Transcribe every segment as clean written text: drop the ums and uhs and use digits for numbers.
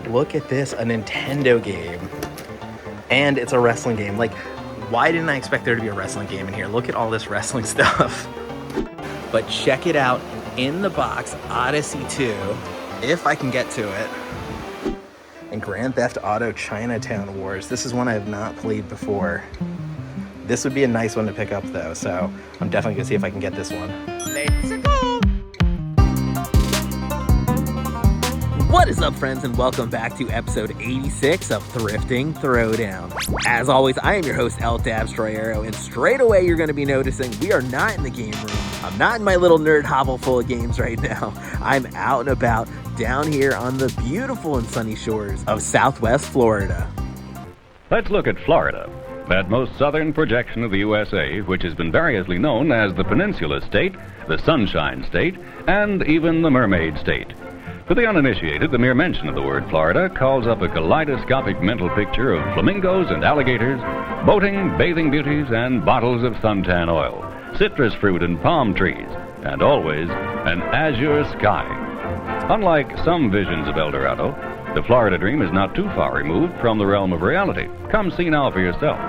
look at this, a Nintendo game. And it's a wrestling game. Like, why didn't I expect there to be a wrestling game in here? Look at all this wrestling stuff. But check it out, in the box, Odyssey 2, if I can get to it. And Grand Theft Auto Chinatown Wars. This is one I have not played before. This would be a nice one to pick up though, so I'm definitely gonna see if I can get this one. Let's go! What is up, friends, and welcome back to episode 86 of Thrifting Throwdown. As always, I am your host, Stroyero, and straight away you're going to be noticing we are not in the game room. I'm not in my little nerd hovel full of games right now. I'm out and about down here on the beautiful and sunny shores of Southwest Florida. Let's look at Florida, that most southern projection of the USA, which has been variously known as the Peninsula State, the Sunshine State, and even the Mermaid State. For the uninitiated, the mere mention of the word Florida calls up a kaleidoscopic mental picture of flamingos and alligators, boating, bathing beauties, and bottles of suntan oil, citrus fruit and palm trees, and always an azure sky. Unlike some visions of El Dorado, the Florida dream is not too far removed from the realm of reality. Come see now for yourself.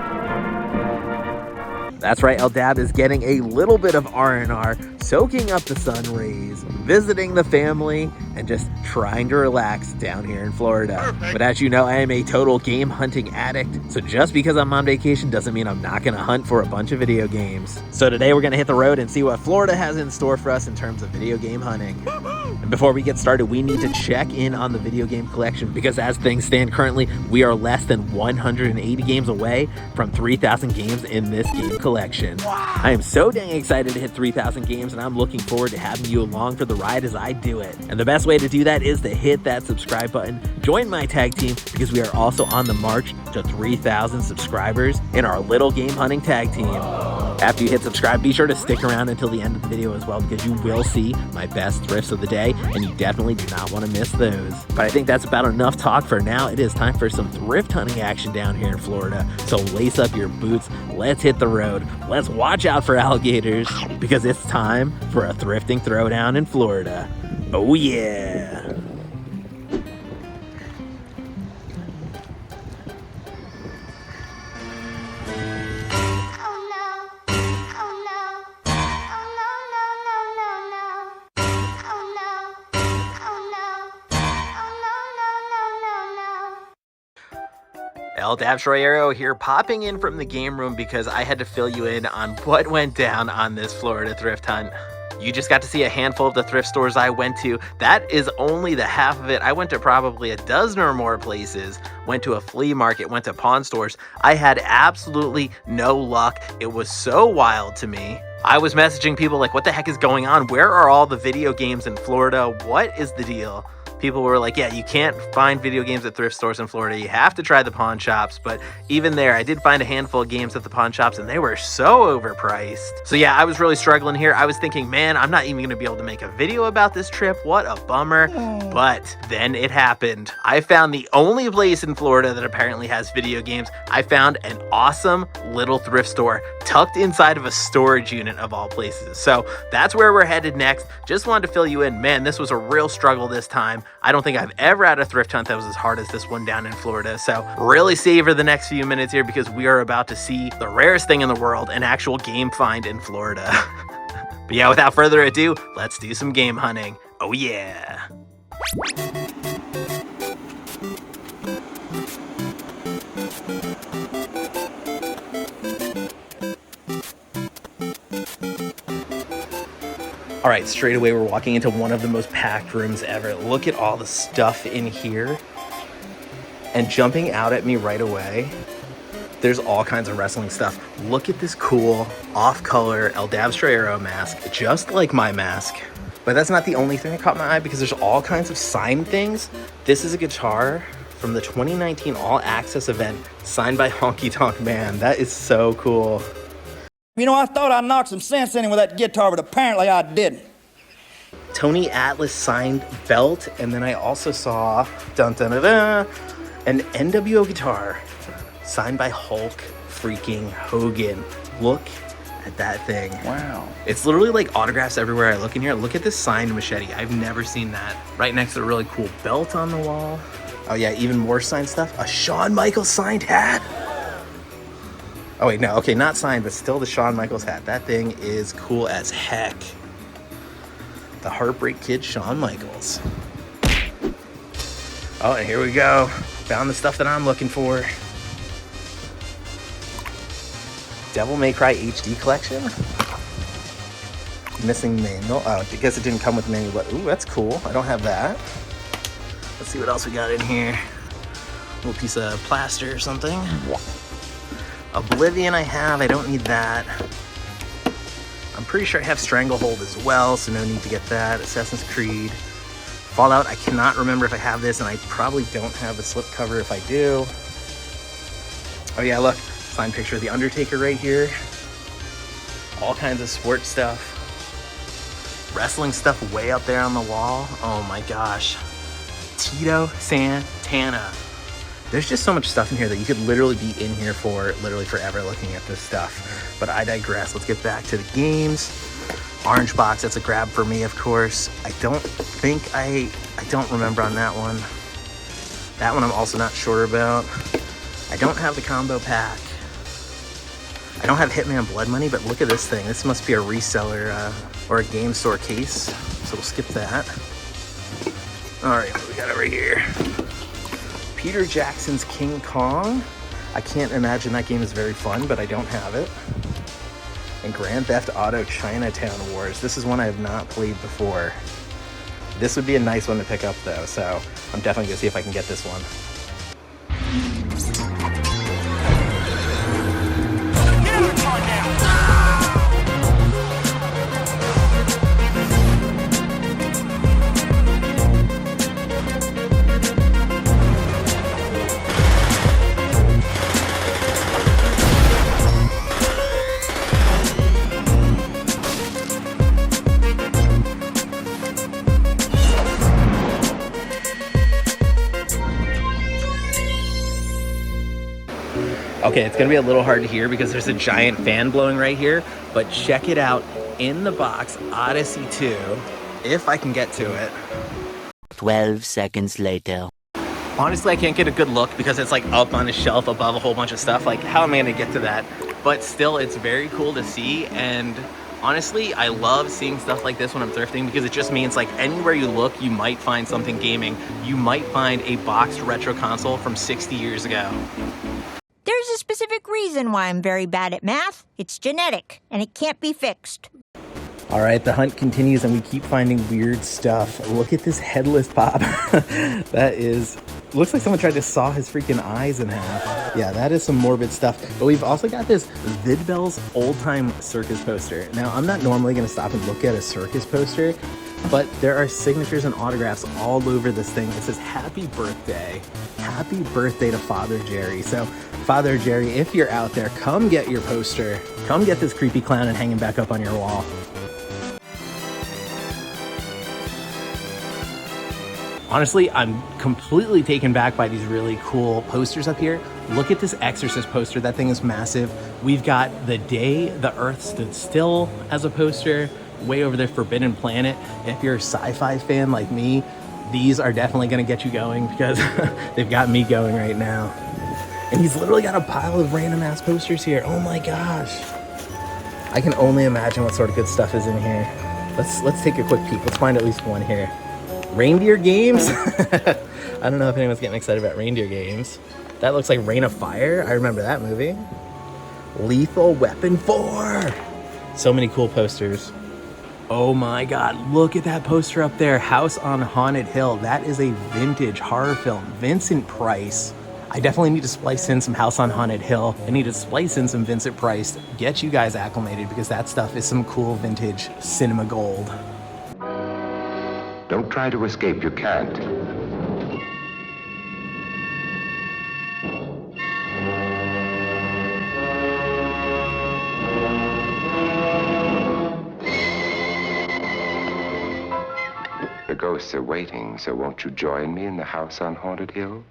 That's right, Eldab is getting a little bit of R&R, soaking up the sun rays, visiting the family, and just trying to relax down here in Florida. Perfect. But as you know, I am a total game hunting addict, so just because I'm on vacation doesn't mean I'm not gonna hunt for a bunch of video games. So today we're gonna hit the road and see what Florida has in store for us in terms of video game hunting. And before we get started, we need to check in on the video game collection, because as things stand currently, we are less than 180 games away from 3,000 games in this game collection. Wow. I am so dang excited to hit 3,000 games, and I'm looking forward to having you along for the ride as I do it. And the best way to do that is to hit that subscribe button, join my tag team, because we are also on the march to 3,000 subscribers in our little game hunting tag team. After you hit subscribe, be sure to stick around until the end of the video as well, because you will see my best thrifts of the day, and you definitely do not want to miss those. But I think that's about enough talk for now. It is time for some thrift hunting action down here in Florida. So lace up your boots, let's hit the road, let's watch out for alligators, because it's time for a thrifting throwdown in Florida. Oh yeah! Stroyero here, popping in from the game room because I had to fill you in on what went down on this Florida thrift hunt. You just got to see a handful of the thrift stores I went to. That is only the half of it. I went to probably a dozen or more places, went to a flea market, went to pawn stores. I had absolutely no luck. It was so wild to me. I was messaging people like, what the heck is going on? Where are all the video games in Florida? What is the deal? People were like, yeah, you can't find video games at thrift stores in Florida. You have to try the pawn shops. But even there, I did find a handful of games at the pawn shops, and they were so overpriced. So yeah, I was really struggling here. I was thinking, man, I'm not even going to be able to make a video about this trip. What a bummer. But then it happened. I found the only place in Florida that apparently has video games. I found an awesome little thrift store tucked inside of a storage unit of all places. So that's where we're headed next. Just wanted to fill you in. Man, this was a real struggle this time. I don't think I've ever had a thrift hunt that was as hard as this one down in Florida. So really savor the next few minutes here, because we are about to see the rarest thing in the world, an actual game find in Florida. But yeah, without further ado, let's do some game hunting. Oh yeah. All right, straight away we're walking into one of the most packed rooms ever. Look at all the stuff in here. And jumping out at me right away, there's all kinds of wrestling stuff. Look at this cool off-color Stroyero mask, just like my mask. But that's not the only thing that caught my eye, because there's all kinds of signed things. This is a guitar from the 2019 All Access event, signed by Honky Tonk Man. That is so cool. You know, I thought I knocked some sense in him with that guitar, but apparently I didn't. Tony Atlas signed belt, and then I also saw an NWO guitar signed by Hulk freaking Hogan. Look at that thing. Wow. It's literally like autographs everywhere I look in here. Look at this signed machete. I've never seen that. Right next to a really cool belt on the wall. Oh yeah, even more signed stuff. A Shawn Michaels signed hat. Oh wait, no, okay, not signed, but still the Shawn Michaels hat. That thing is cool as heck. The Heartbreak Kid Shawn Michaels. Oh, and here we go. Found the stuff that I'm looking for. Devil May Cry HD collection. Missing manual. Oh, I guess it didn't come with the manual, but ooh, that's cool. I don't have that. Let's see what else we got in here. A little piece of plaster or something. Oblivion I have, I don't need that. I'm pretty sure I have Stranglehold as well, so no need to get that. Assassin's Creed. Fallout, I cannot remember if I have this, and I probably don't have the slipcover if I do. Oh yeah, look, signed picture of The Undertaker right here. All kinds of sports stuff. Wrestling stuff way up there on the wall. Oh my gosh. Tito Santana. There's just so much stuff in here that you could literally be in here for literally forever looking at this stuff. But I digress. Let's get back to the games. Orange box, that's a grab for me, of course. I don't remember on that one. That one I'm also not sure about. I don't have the combo pack. I don't have Hitman Blood Money, but look at this thing. This must be a reseller or a game store case. So we'll skip that. All right, what do we got over here? Peter Jackson's King Kong. I can't imagine that game is very fun, but I don't have it. And Grand Theft Auto Chinatown Wars. This is one I have not played before. This would be a nice one to pick up though, so I'm definitely gonna see if I can get this one. Okay, it's gonna be a little hard to hear because there's a giant fan blowing right here, but check it out. In the box, Odyssey 2, if I can get to it. 12 seconds later. Honestly, I can't get a good look because it's like up on a shelf above a whole bunch of stuff. Like, how am I gonna get to that? But still, it's very cool to see, and honestly, I love seeing stuff like this when I'm thrifting because it just means like anywhere you look, you might find something gaming. You might find a boxed retro console from 60 years ago. There's a specific reason why I'm very bad at math. It's genetic, and it can't be fixed. All right, the hunt continues and we keep finding weird stuff. Look at this headless pop. That looks like someone tried to saw his freaking eyes in half. Yeah, that is some morbid stuff. But we've also got this Vidbell's old time circus poster. Now, I'm not normally gonna stop and look at a circus poster, but there are signatures and autographs all over this thing. It says, happy birthday to Father Jerry. So Father Jerry, if you're out there, come get your poster. Come get this creepy clown and hang him back up on your wall. Honestly, I'm completely taken back by these really cool posters up here. Look at this Exorcist poster. That thing is massive. We've got The Day the Earth Stood Still as a poster. Way over there, Forbidden Planet. If you're a sci-fi fan like me, these are definitely gonna get you going because they've got me going right now. And he's literally got a pile of random ass posters here. Oh my gosh. I can only imagine what sort of good stuff is in here. Let's take a quick peek. Let's find at least one here. Reindeer games? I don't know if anyone's getting excited about reindeer games. That looks like Reign of Fire. I remember that movie. Lethal Weapon 4. So many cool posters. Oh my God, look at that poster up there. House on Haunted Hill. That is a vintage horror film. Vincent Price. I definitely need to splice in some House on Haunted Hill. I need to splice in some Vincent Price. Get you guys acclimated because that stuff is some cool vintage cinema gold. Don't try to escape, you can't. The ghosts are waiting, so won't you join me in the house on Haunted Hill?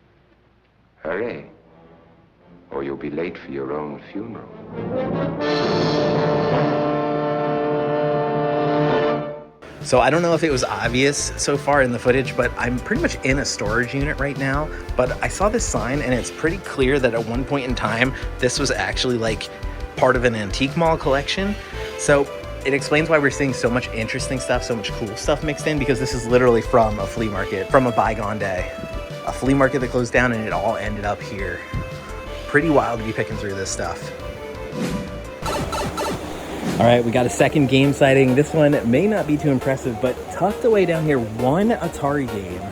Hurry, or you'll be late for your own funeral. So I don't know if it was obvious so far in the footage, but I'm pretty much in a storage unit right now. But I saw this sign and it's pretty clear that at one point in time, this was actually like part of an antique mall collection. So it explains why we're seeing so much interesting stuff, so much cool stuff mixed in, because this is literally from a flea market, from a bygone day. A flea market that closed down and it all ended up here. Pretty wild to be picking through this stuff. All right, we got a second game sighting. This one may not be too impressive, but tucked away down here, one Atari game.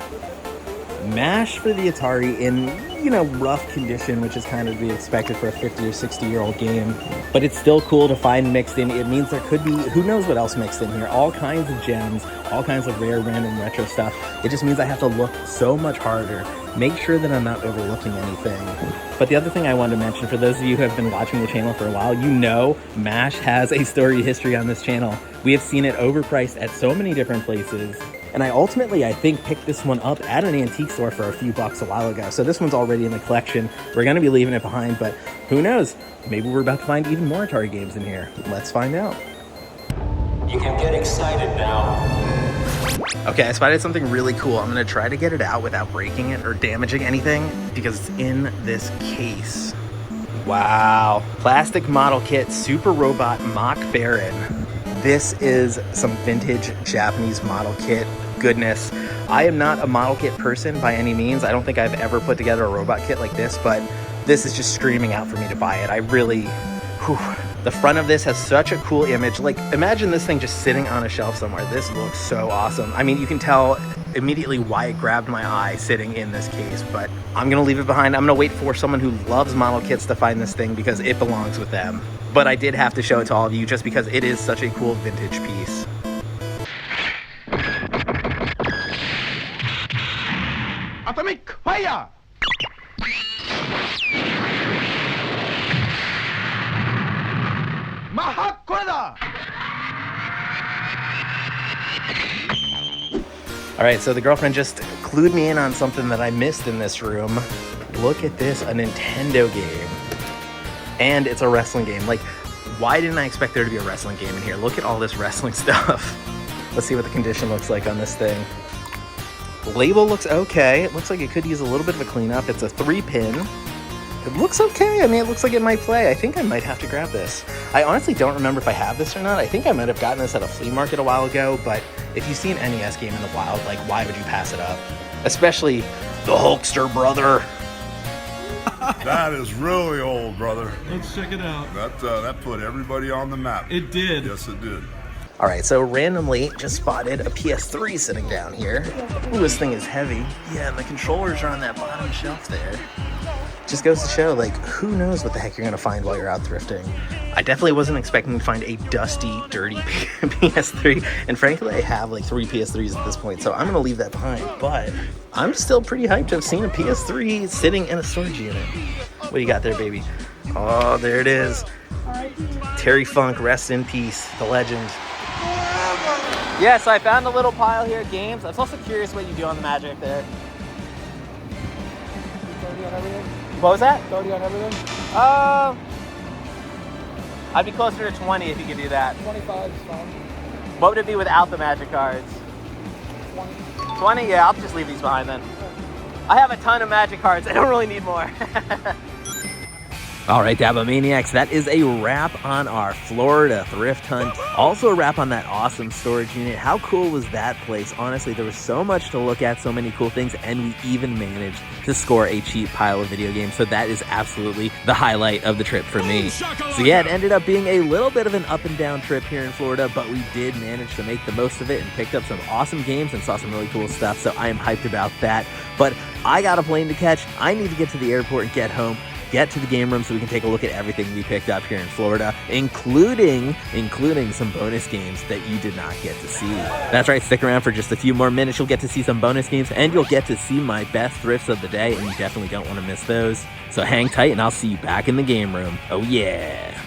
MASH for the Atari in, you know, rough condition, which is kind of to be expected for a 50 or 60-year-old game. But it's still cool to find mixed in. It means there could be, who knows what else mixed in here. All kinds of gems, all kinds of rare, random, retro stuff. It just means I have to look so much harder. Make sure that I'm not overlooking anything. But the other thing I wanted to mention, for those of you who have been watching the channel for a while, you know MASH has a storied history on this channel. We have seen it overpriced at so many different places. And I think, picked this one up at an antique store for a few bucks a while ago. So this one's already in the collection. We're gonna be leaving it behind, but who knows? Maybe we're about to find even more Atari games in here. Let's find out. You can get excited now. Okay, I spotted something really cool. I'm gonna try to get it out without breaking it or damaging anything because it's in this case. Wow. Plastic model kit, Super Robot Mock Baron. This is some vintage Japanese model kit goodness. I am not a model kit person by any means. I don't think I've ever put together a robot kit like this, but this is just screaming out for me to buy it. I really, the front of this has such a cool image. Like, imagine this thing just sitting on a shelf somewhere. This looks so awesome. I mean, you can tell immediately why it grabbed my eye sitting in this case, but I'm gonna leave it behind. I'm gonna wait for someone who loves model kits to find this thing because it belongs with them. But I did have to show it to all of you just because it is such a cool vintage piece. Atomic fire! Mahakoda! All right, so the girlfriend just clued me in on something that I missed in this room. Look at this, a Nintendo game. And it's a wrestling game. Like, why didn't I expect there to be a wrestling game in here? Look at all this wrestling stuff. Let's see what the condition looks like on this thing. The label looks okay. It looks like it could use a little bit of a cleanup. It's a 3-pin. It looks okay. I mean, it looks like it might play. I think I might have to grab this. I honestly don't remember if I have this or not. I think I might have gotten this at a flea market a while ago, but if you see an NES game in the wild, like, why would you pass it up? Especially the Hulkster brother. That is really old, brother. Let's check it out. That put everybody on the map. It did. Yes, it did. All right, so randomly just spotted a PS3 sitting down here. Ooh, this thing is heavy. Yeah, and the controllers are on that bottom shelf there. Just goes to show, like, who knows what the heck you're gonna find while you're out thrifting. I definitely wasn't expecting to find a dusty, dirty PS3. And frankly, I have like 3 PS3s at this point, so I'm gonna leave that behind. But I'm still pretty hyped to have seen a PS3 sitting in a storage unit. What do you got there, baby? Oh, there it is. Terry Funk, rest in peace, the legend. Yeah, so I found a little pile here of games. I was also curious what you do on the Magic there. 30 on everything? What was that? 30 on everything? I'd be closer to 20 if you could do that. 25 is fine. What would it be without the Magic cards? 20. 20? Yeah, I'll just leave these behind then. I have a ton of Magic cards. I don't really need more. All right, Dabo Maniacs, that is a wrap on our Florida thrift hunt. Also a wrap on that awesome storage unit. How cool was that place? Honestly, there was so much to look at, so many cool things, and we even managed to score a cheap pile of video games. So that is absolutely the highlight of the trip for me. So yeah, it ended up being a little bit of an up and down trip here in Florida, but we did manage to make the most of it and picked up some awesome games and saw some really cool stuff. So I am hyped about that. But I got a plane to catch. I need to get to the airport and get home. Get to the game room so we can take a look at everything we picked up here in Florida, including some bonus games that you did not get to see. That's right, stick around for just a few more minutes. You'll get to see some bonus games and you'll get to see my best thrifts of the day, and you definitely don't want to miss those. So hang tight and I'll see you back in the game room. Oh yeah.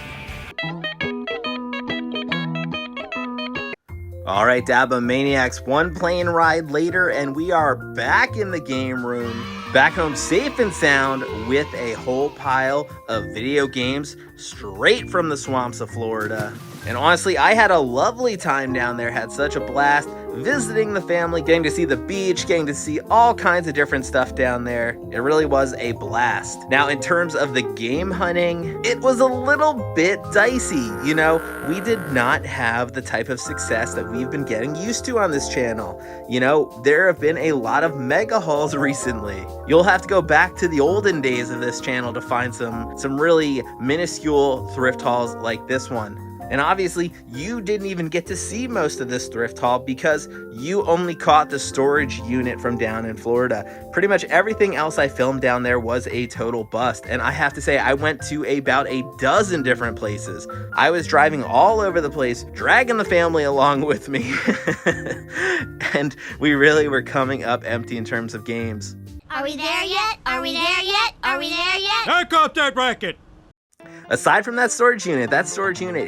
All right, Dabo Maniacs, one plane ride later and we are back in the game room. Back home safe and sound with a whole pile of video games straight from the swamps of Florida. And honestly, I had a lovely time down there, had such a blast visiting the family, getting to see the beach, getting to see all kinds of different stuff down there. It really was a blast. Now, in terms of the game hunting, it was a little bit dicey. You know, we did not have the type of success that we've been getting used to on this channel. You know, there have been a lot of mega hauls recently. You'll have to go back to the olden days of this channel to find some really minuscule thrift hauls like this one. And obviously, you didn't even get to see most of this thrift haul because you only caught the storage unit from down in Florida. Pretty much everything else I filmed down there was a total bust. And I have to say, I went to about a dozen different places. I was driving all over the place, dragging the family along with me. And we really were coming up empty in terms of games. Are we there yet? Are we there yet? Are we there yet? Back up that bracket! Aside from that storage unit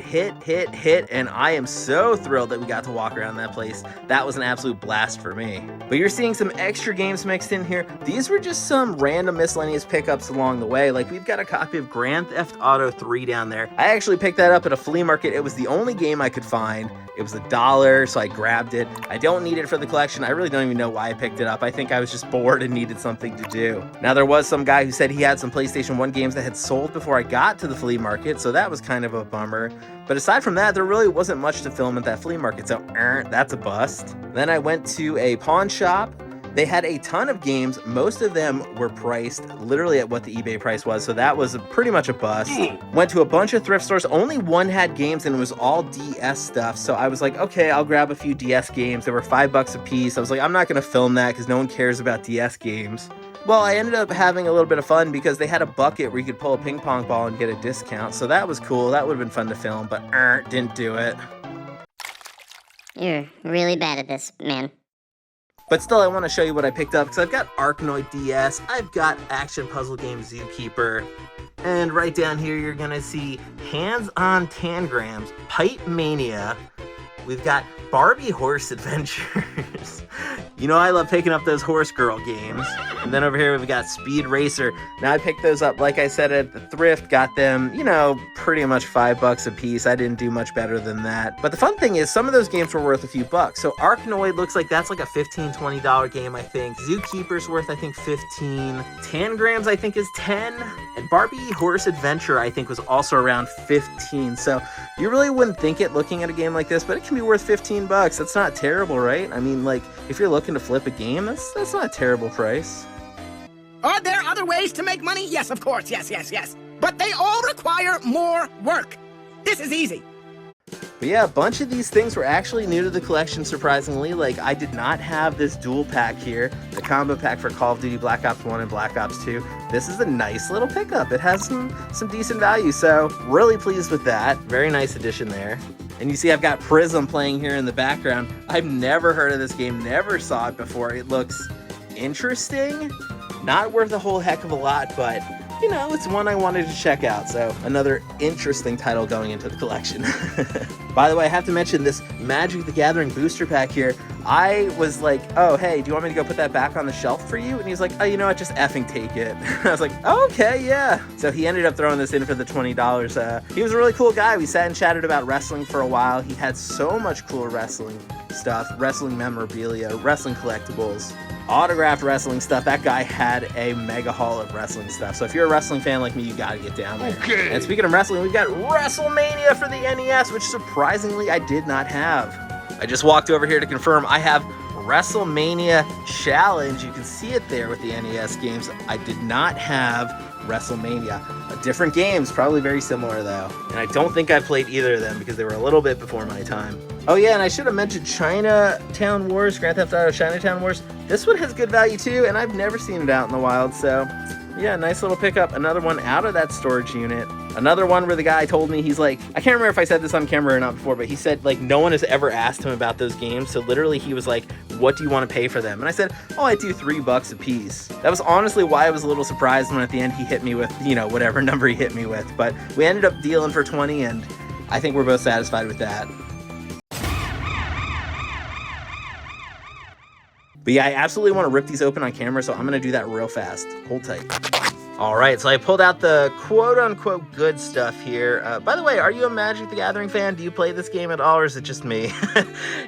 hit, and I am so thrilled that we got to walk around that place. That was an absolute blast for me. But you're seeing some extra games mixed in here. These were just some random miscellaneous pickups along the way. Like, we've got a copy of Grand Theft Auto 3 down there. I actually picked that up at a flea market. It was the only game I could find. It was $1, so I grabbed it. I don't need it for the collection. I really don't even know why I picked it up. I think I was just bored and needed something to do. Now, there was some guy who said he had some PlayStation 1 games that had sold before I got to the flea market, so that was kind of a bummer. But aside from that, there really wasn't much to film at that flea market, so that's a bust. Then I went to a pawn shop. They had a ton of games. Most of them were priced literally at what the eBay price was, so that was pretty much a bust. Went to a bunch of thrift stores. Only one had games, and it was all DS stuff, so I was like, okay, I'll grab a few DS games. They were $5 a piece. I was like, I'm not gonna film that because no one cares about DS games. Well, I ended up having a little bit of fun because they had a bucket where you could pull a ping pong ball and get a discount, so that was cool. That would have been fun to film, but didn't do it. You're really bad at this, man. But still, I want to show you what I picked up because I've got Arkanoid DS, I've got action puzzle game Zookeeper, and right down here you're going to see Hands-On Tangrams, Pipe Mania. We've got Barbie Horse Adventures. You know I love picking up those horse girl games. And then over here we've got Speed Racer. Now I picked those up, like I said, at the thrift. Got them, you know, pretty much $5 a piece. I didn't do much better than that. But the fun thing is some of those games were worth a few bucks. So Arkanoid looks like that's like a $15, $20 game, I think. Zookeeper's worth, I think, $15. Tangrams, I think, is $10. And Barbie Horse Adventure, I think, was also around $15. So you really wouldn't think it looking at a game like this, but it can be worth $15. That's not terrible, right? I mean, like, if you're looking to flip a game, that's not a terrible price. Are there other ways to make money? Yes, of course. Yes. But they all require more work. This is easy. But yeah, a bunch of these things were actually new to the collection, surprisingly. Like, I did not have this dual pack here, the combo pack for Call of Duty Black Ops 1 and Black Ops 2. This is a nice little pickup. It has some decent value, so really pleased with that. Very nice addition there. And you see I've got Prism playing here in the background. I've never heard of this game, never saw it before. It looks interesting. Not worth a whole heck of a lot, but you know, it's one I wanted to check out, so another interesting title going into the collection. By the way, I have to mention this Magic the Gathering booster pack here. I was like, oh, hey, do you want me to go put that back on the shelf for you? And he's like, oh, you know what, just effing take it. I was like, oh, okay, yeah. So he ended up throwing this in for the $20. He was a really cool guy. We sat and chatted about wrestling for a while. He had so much cool wrestling stuff, wrestling memorabilia, wrestling collectibles, autographed wrestling stuff. That guy had a mega haul of wrestling stuff. So if you're a wrestling fan like me, you gotta get down there. Okay. And speaking of wrestling, we've got WrestleMania for the NES, which surprisingly I did not have. I just walked over here to confirm I have WrestleMania Challenge. You can see it there with the NES games. I did not have WrestleMania. Different games, probably very similar though. And I don't think I played either of them because they were a little bit before my time. Oh yeah, and I should have mentioned Chinatown Wars, Grand Theft Auto Chinatown Wars. This one has good value too, and I've never seen it out in the wild, so yeah, nice little pickup. Another one out of that storage unit. Another one where the guy told me, he's like, I can't remember if I said this on camera or not before, but he said like no one has ever asked him about those games. So literally he was like, what do you want to pay for them? And I said, oh, I do $3 a piece. That was honestly why I was a little surprised when at the end he hit me with, you know, whatever number he hit me with. But we ended up dealing for 20, and I think we're both satisfied with that. But yeah, I absolutely want to rip these open on camera, so I'm going to do that real fast. Hold tight. All right, so I pulled out the quote-unquote good stuff here. By the way, are you a Magic the Gathering fan? Do you play this game at all, or is it just me?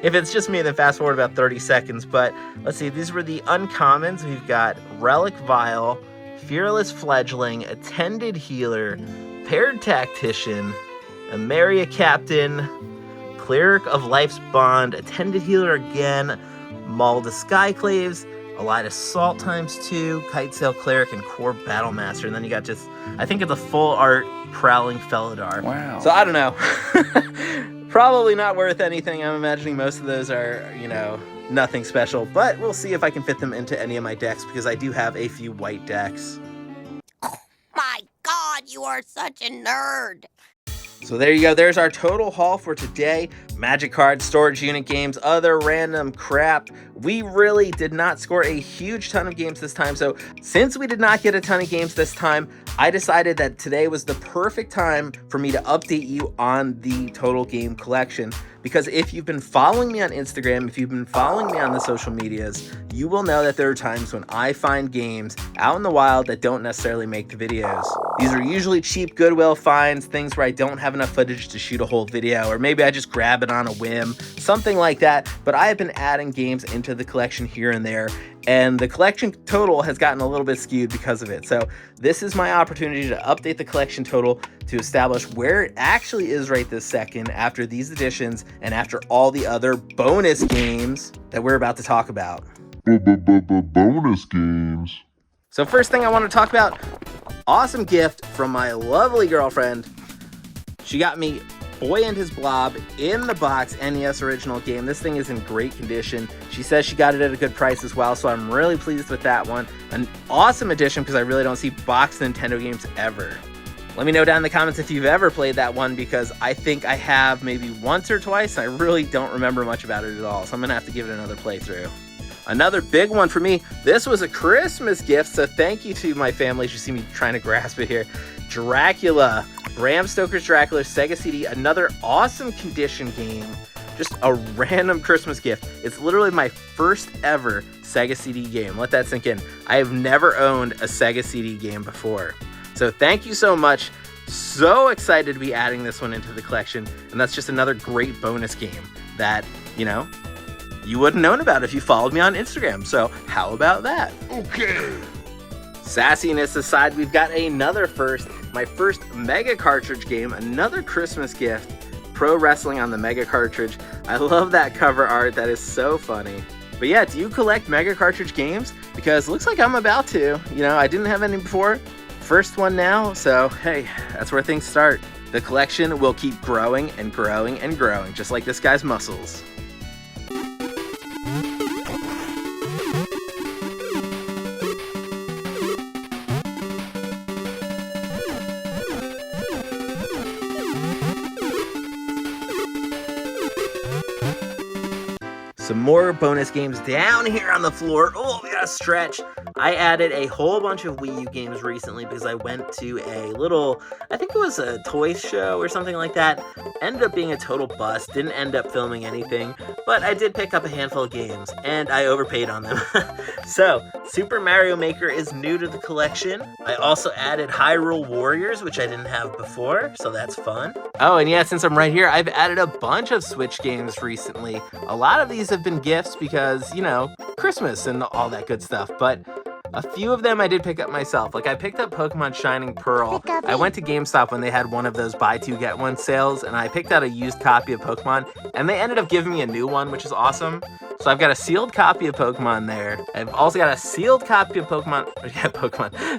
If it's just me, then fast forward about 30 seconds. But let's see, these were the uncommons. We've got Relic Vial, Fearless Fledgling, Attended Healer, Paired Tactician, Emeria Captain, Cleric of Life's Bond, Attended Healer again, Mauled Skyclaves, Elida Salt ×2, Kitesail Cleric, and Core Battlemaster. And then you got just, I think it's a full art Prowling Felidar. Wow. So I don't know. Probably not worth anything. I'm imagining most of those are, you know, nothing special. But we'll see if I can fit them into any of my decks, because I do have a few white decks. My God, you are such a nerd. So there you go. There's our total haul for today. Magic cards, storage unit games, other random crap. We really did not score a huge ton of games this time. So since we did not get a ton of games this time, I decided that today was the perfect time for me to update you on the total game collection. Because if you've been following me on Instagram, if you've been following me on the social medias, you will know that there are times when I find games out in the wild that don't necessarily make the videos. These are usually cheap Goodwill finds, things where I don't have enough footage to shoot a whole video, or maybe I just grab it on a whim, something like that. But I have been adding games into the collection here and there, and the collection total has gotten a little bit skewed because of it. So this is my opportunity to update the collection total to establish where it actually is right this second after these additions and after all the other bonus games that we're about to talk about. Bonus games. So first thing I want to talk about, awesome gift from my lovely girlfriend. She got me Boy and His Blob in the box NES original game. This thing is in great condition. She says she got it at a good price as well, so I'm really pleased with that one. An awesome addition because I really don't see boxed Nintendo games ever. Let me know down in the comments if you've ever played that one, because I think I have maybe once or twice. I really don't remember much about it at all, so I'm gonna have to give it another playthrough. Another big one for me, this was a Christmas gift, so thank you to my family. You see me trying to grasp it here. Dracula, Bram Stoker's Dracula, Sega CD, another awesome condition game. Just a random Christmas gift. It's literally my first ever Sega CD game. Let that sink in. I have never owned a Sega CD game before. So thank you so much. So excited to be adding this one into the collection. And that's just another great bonus game that, you know, you wouldn't known about if you followed me on Instagram. So how about that? Okay. Sassiness aside, we've got another first. My first Mega cartridge game, another Christmas gift. Pro Wrestling on the Mega cartridge. I love that cover art. That is so funny. But yeah, do you collect Mega cartridge games? Because it looks like I'm about to. You know, I didn't have any before. First one now, so hey, that's where things start. The collection will keep growing and growing and growing, just like this guy's muscles. Some more bonus games down here on the floor. Oh, we gotta stretch. I added a whole bunch of Wii U games recently because I went to a little, I think it was a toy show or something like that. Ended up being a total bust, didn't end up filming anything, but I did pick up a handful of games, and I overpaid on them. So, Super Mario Maker is new to the collection. I also added Hyrule Warriors, which I didn't have before, so that's fun. Oh, and yeah, since I'm right here, I've added a bunch of Switch games recently. A lot of these have been gifts because, you know, Christmas and all that good stuff, but a few of them I did pick up myself. Like I picked up Pokemon Shining Pearl. I went to GameStop when they had one of those buy two get one sales, and I picked out a used copy of Pokemon, and they ended up giving me a new one, which is awesome. So I've got a sealed copy of Pokemon there. I've also got a sealed copy of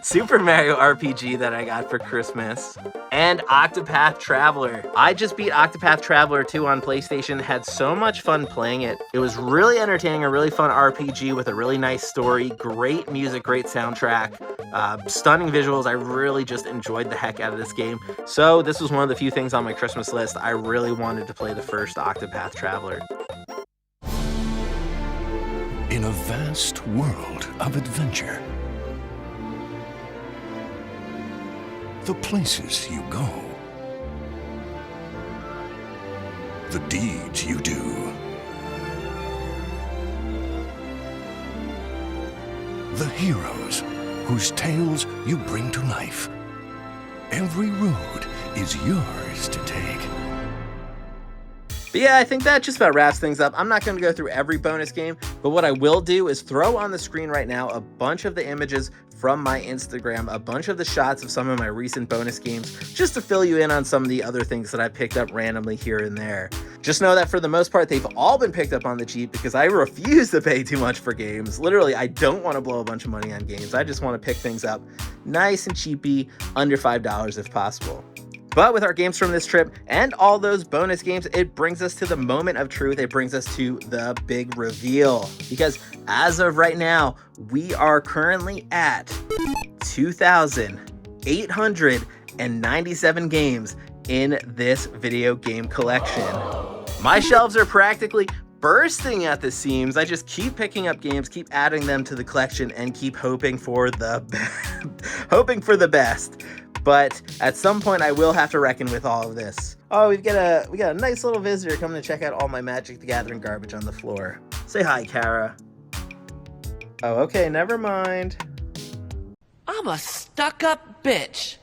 Super Mario RPG that I got for Christmas. And Octopath Traveler. I just beat Octopath Traveler 2 on PlayStation, had so much fun playing it. It was really entertaining, a really fun RPG with a really nice story, great music, great soundtrack, stunning visuals. I really just enjoyed the heck out of this game. So this was one of the few things on my Christmas list. I really wanted to play the first Octopath Traveler. In a vast world of adventure, the places you go, the deeds you do, the heroes whose tales you bring to life. Every road is yours to take. But yeah, I think that just about wraps things up. I'm not going to go through every bonus game, but what I will do is throw on the screen right now a bunch of the images from my Instagram, a bunch of the shots of some of my recent bonus games, just to fill you in on some of the other things that I picked up randomly here and there. Just know that for the most part, they've all been picked up on the cheap because I refuse to pay too much for games. Literally, I don't want to blow a bunch of money on games. I just want to pick things up nice and cheapy, under $5 if possible. But with our games from this trip and all those bonus games, it brings us to the moment of truth. It brings us to the big reveal. Because as of right now, we are currently at 2,897 games in this video game collection. My shelves are practically bursting at the seams. I just keep picking up games, keep adding them to the collection, and keep hoping for the best. But at some point, I will have to reckon with all of this. Oh, we got a nice little visitor coming to check out all my Magic the Gathering garbage on the floor. Say hi, Kara. Oh, okay, never mind. I'm a stuck-up bitch.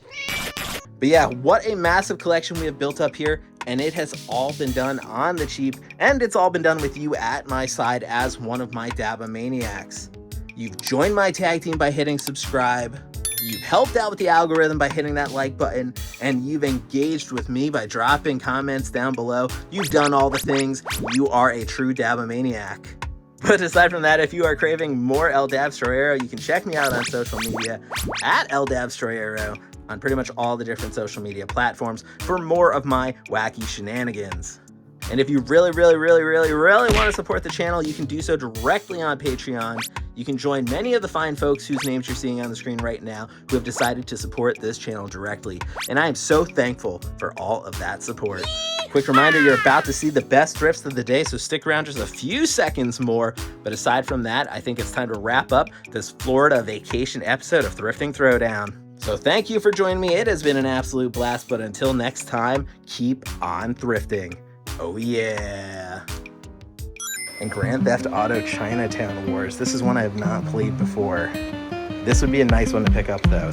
But yeah, what a massive collection we have built up here, and it has all been done on the cheap, and it's all been done with you at my side as one of my Dabba Maniacs. You've joined my tag team by hitting subscribe. You've helped out with the algorithm by hitting that like button, and you've engaged with me by dropping comments down below. You've done all the things. You are a true Dabba Maniac. But aside from that, if you are craving more LDabsTroyero, you can check me out on social media at LDabsTroyero on pretty much all the different social media platforms for more of my wacky shenanigans. And if you really want to support the channel, you can do so directly on Patreon. You can join many of the fine folks whose names you're seeing on the screen right now who have decided to support this channel directly. And I am so thankful for all of that support. Quick reminder, you're about to see the best thrifts of the day, so stick around just a few seconds more. But aside from that, I think it's time to wrap up this Florida vacation episode of Thrifting Throwdown. So thank you for joining me. It has been an absolute blast, but until next time, keep on thrifting. Oh yeah. And Grand Theft Auto Chinatown Wars. This is one I have not played before. This would be a nice one to pick up though.